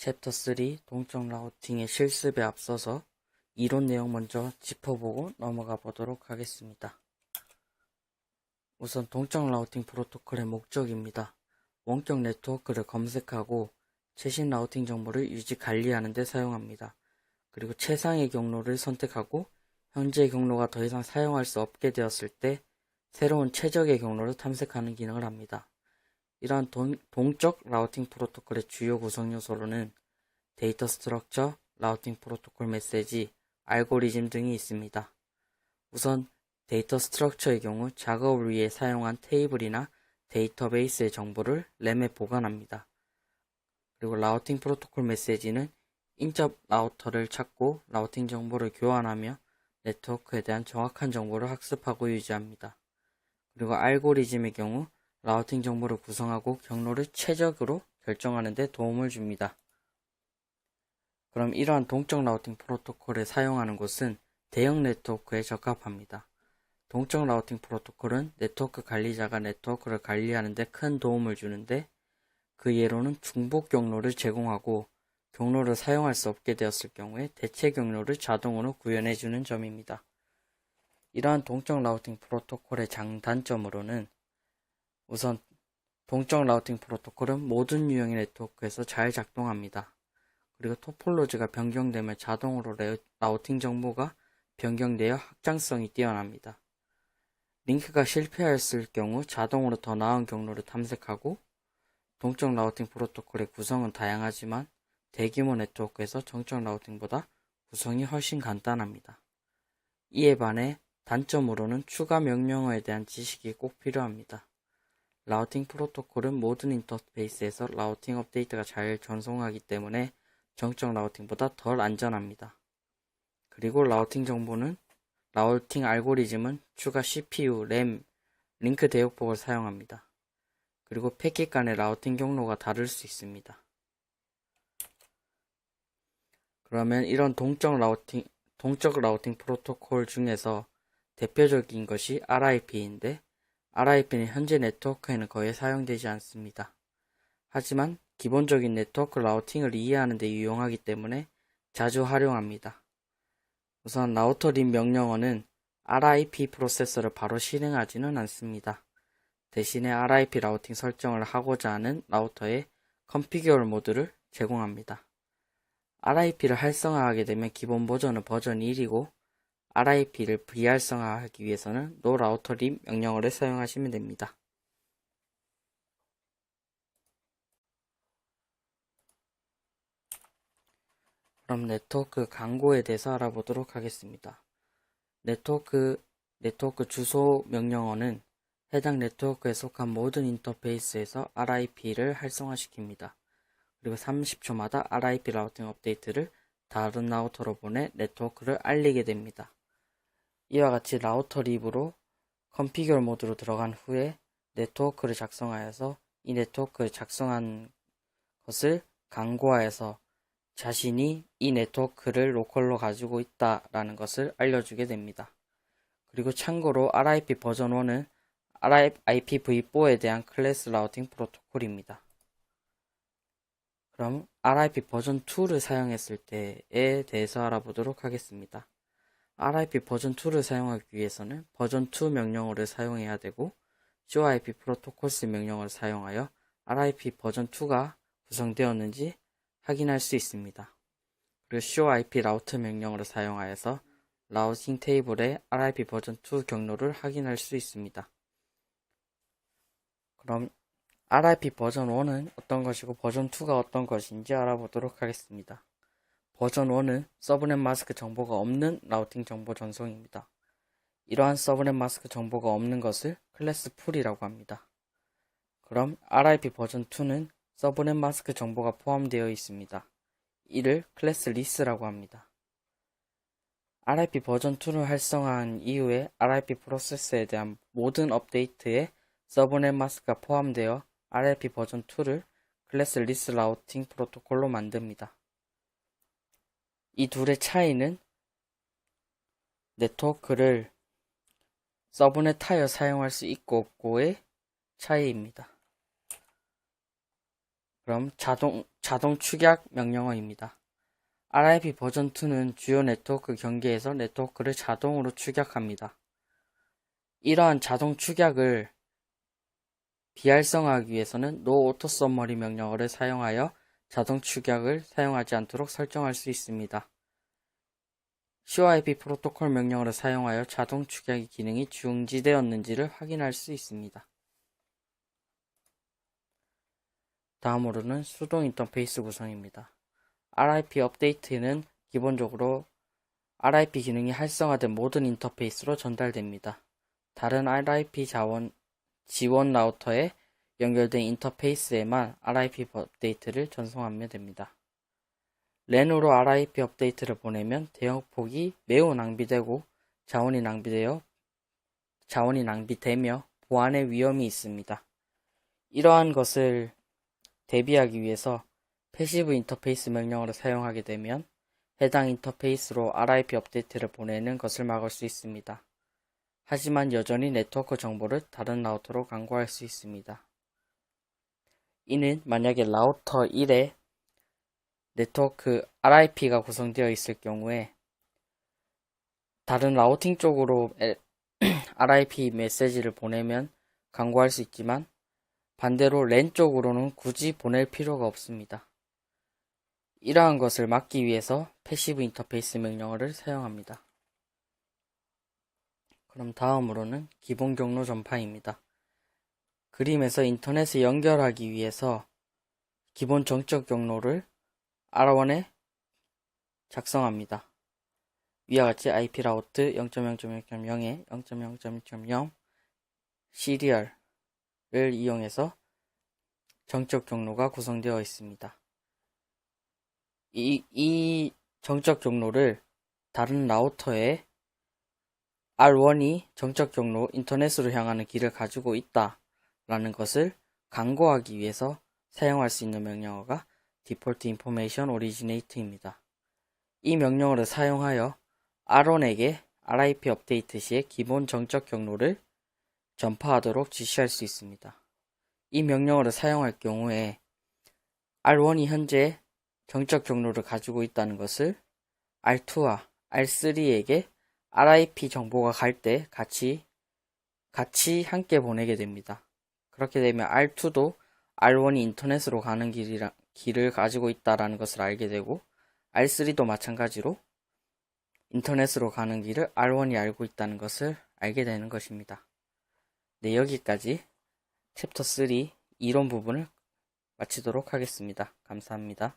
챕터 3 동적 라우팅의 실습에 앞서서 이론 내용 먼저 짚어보고 넘어가 보도록 하겠습니다. 우선 동적 라우팅 프로토콜의 목적입니다. 원격 네트워크를 검색하고 최신 라우팅 정보를 유지 관리하는 데 사용합니다. 그리고 최상의 경로를 선택하고 현재의 경로가 더 이상 사용할 수 없게 되었을 때 새로운 최적의 경로를 탐색하는 기능을 합니다. 이러한 동적 라우팅 프로토콜의 주요 구성 요소로는 데이터 스트럭처, 라우팅 프로토콜 메시지, 알고리즘 등이 있습니다. 우선 데이터 스트럭처의 경우 작업을 위해 사용한 테이블이나 데이터베이스의 정보를 램에 보관합니다. 그리고 라우팅 프로토콜 메시지는 인접 라우터를 찾고 라우팅 정보를 교환하며 네트워크에 대한 정확한 정보를 학습하고 유지합니다. 그리고 알고리즘의 경우 라우팅 정보를 구성하고 경로를 최적으로 결정하는 데 도움을 줍니다. 그럼 이러한 동적 라우팅 프로토콜을 사용하는 곳은 대형 네트워크에 적합합니다. 동적 라우팅 프로토콜은 네트워크 관리자가 네트워크를 관리하는 데 큰 도움을 주는데 그 예로는 중복 경로를 제공하고 경로를 사용할 수 없게 되었을 경우에 대체 경로를 자동으로 구현해 주는 점입니다. 이러한 동적 라우팅 프로토콜의 장단점으로는 우선 동적 라우팅 프로토콜은 모든 유형의 네트워크에서 잘 작동합니다. 그리고 토폴로지가 변경되면 자동으로 라우팅 정보가 변경되어 확장성이 뛰어납니다. 링크가 실패하였을 경우 자동으로 더 나은 경로를 탐색하고 동적 라우팅 프로토콜의 구성은 다양하지만 대규모 네트워크에서 정적 라우팅보다 구성이 훨씬 간단합니다. 이에 반해 단점으로는 추가 명령어에 대한 지식이 꼭 필요합니다. 라우팅 프로토콜은 모든 인터페이스에서 라우팅 업데이트가 잘 전송하기 때문에 정적 라우팅보다 덜 안전합니다. 그리고 라우팅 알고리즘은 추가 CPU, 램, 링크 대역폭을 사용합니다. 그리고 패킷 간의 라우팅 경로가 다를 수 있습니다. 그러면 이런 동적 라우팅 프로토콜 중에서 대표적인 것이 RIP인데 RIP는 현재 네트워크에는 거의 사용되지 않습니다. 하지만 기본적인 네트워크 라우팅을 이해하는 데 유용하기 때문에 자주 활용합니다. 우선 라우터 립 명령어는 RIP 프로세서를 바로 실행하지는 않습니다. 대신에 RIP 라우팅 설정을 하고자 하는 라우터의 컨피규어 모드를 제공합니다. RIP를 활성화하게 되면 기본 버전은 버전 1이고 RIP를 비활성화하기 위해서는 no 라우터 립 명령어를 사용하시면 됩니다. 그럼 네트워크 강고에 대해서 알아보도록 하겠습니다. 네트워크 주소 명령어는 해당 네트워크에 속한 모든 인터페이스에서 RIP를 활성화시킵니다. 그리고 30초마다 RIP 라우팅 업데이트를 다른 라우터로 보내 네트워크를 알리게 됩니다. 이와 같이 라우터 립으로 컨피규어 모드로 들어간 후에 네트워크를 작성하여서 이 네트워크를 작성한 것을 강고하여서 자신이 이 네트워크를 로컬로 가지고 있다라는 것을 알려주게 됩니다. 그리고 참고로 RIP 버전 1은 IPv4에 대한 클래스 라우팅 프로토콜입니다. 그럼 RIP 버전 2를 사용했을 때에 대해서 알아보도록 하겠습니다. RIP 버전 2를 사용하기 위해서는 버전 2 명령어를 사용해야 되고 COIP 프로토콜스 명령어를 사용하여 RIP 버전 2가 구성되었는지 확인할 수 있습니다. 그리고 COIP 라우트 명령어를 사용하여서 라우팅 테이블의 RIP 버전 2 경로를 확인할 수 있습니다. 그럼 RIP 버전 1은 어떤 것이고 버전 2가 어떤 것인지 알아보도록 하겠습니다. 버전 1은 서브넷 마스크 정보가 없는 라우팅 정보 전송입니다. 이러한 서브넷 마스크 정보가 없는 것을 클래스 풀이라고 합니다. 그럼 RIP 버전 2는 서브넷 마스크 정보가 포함되어 있습니다. 이를 클래스 리스라고 합니다. RIP 버전 2를 활성화한 이후에 RIP 프로세스에 대한 모든 업데이트에 서브넷 마스크가 포함되어 RIP 버전 2를 클래스 리스 라우팅 프로토콜로 만듭니다. 이 둘의 차이는 네트워크를 서브넷 하여 사용할 수 있고 없고의 차이입니다. 그럼 자동 축약 명령어입니다. RIP 버전 2는 주요 네트워크 경계에서 네트워크를 자동으로 축약합니다. 이러한 자동 축약을 비활성화하기 위해서는 No Auto Summary 명령어를 사용하여 자동 축약을 사용하지 않도록 설정할 수 있습니다. COIP 프로토콜 명령어를 사용하여 자동 축약의 기능이 중지되었는지를 확인할 수 있습니다. 다음으로는 수동 인터페이스 구성입니다. RIP 업데이트는 기본적으로 RIP 기능이 활성화된 모든 인터페이스로 전달됩니다. 다른 RIP 지원 라우터에 연결된 인터페이스에만 RIP 업데이트를 전송하면 됩니다. 랜으로 RIP 업데이트를 보내면 대역폭이 매우 낭비되고 자원이 낭비되며 보안의 위험이 있습니다. 이러한 것을 대비하기 위해서 패시브 인터페이스 명령어를 사용하게 되면 해당 인터페이스로 RIP 업데이트를 보내는 것을 막을 수 있습니다. 하지만 여전히 네트워크 정보를 다른 라우터로 강구할 수 있습니다. 이는 만약에 라우터 1에 네트워크 RIP가 구성되어 있을 경우에 다른 라우팅 쪽으로 RIP 메시지를 보내면 강구할 수 있지만 반대로 랜 쪽으로는 굳이 보낼 필요가 없습니다. 이러한 것을 막기 위해서 패시브 인터페이스 명령어를 사용합니다. 그럼 다음으로는 기본 경로 전파입니다. 그림에서 인터넷에 연결하기 위해서 기본 정적 경로를 R1에 작성합니다. 위와 같이 IP 라우트 0.0.0.0에 0.0.0.0 시리얼을 이용해서 정적 경로가 구성되어 있습니다. 이 정적 경로를 다른 라우터에 R1이 정적 경로 인터넷으로 향하는 길을 가지고 있다라는 것을 강구하기 위해서 사용할 수 있는 명령어가 Default Information Originate입니다. 이 명령어를 사용하여 R1에게 RIP 업데이트 시에 기본 정적 경로를 전파하도록 지시할 수 있습니다. 이 명령어를 사용할 경우에 R1이 현재 정적 경로를 가지고 있다는 것을 R2와 R3에게 RIP 정보가 갈 때 같이 함께 보내게 됩니다. 그렇게 되면 R2도 R1이 인터넷으로 가는 길을 가지고 있다는 것을 알게 되고 R3도 마찬가지로 인터넷으로 가는 길을 R1이 알고 있다는 것을 알게 되는 것입니다. 네, 여기까지 챕터 3 이론 부분을 마치도록 하겠습니다. 감사합니다.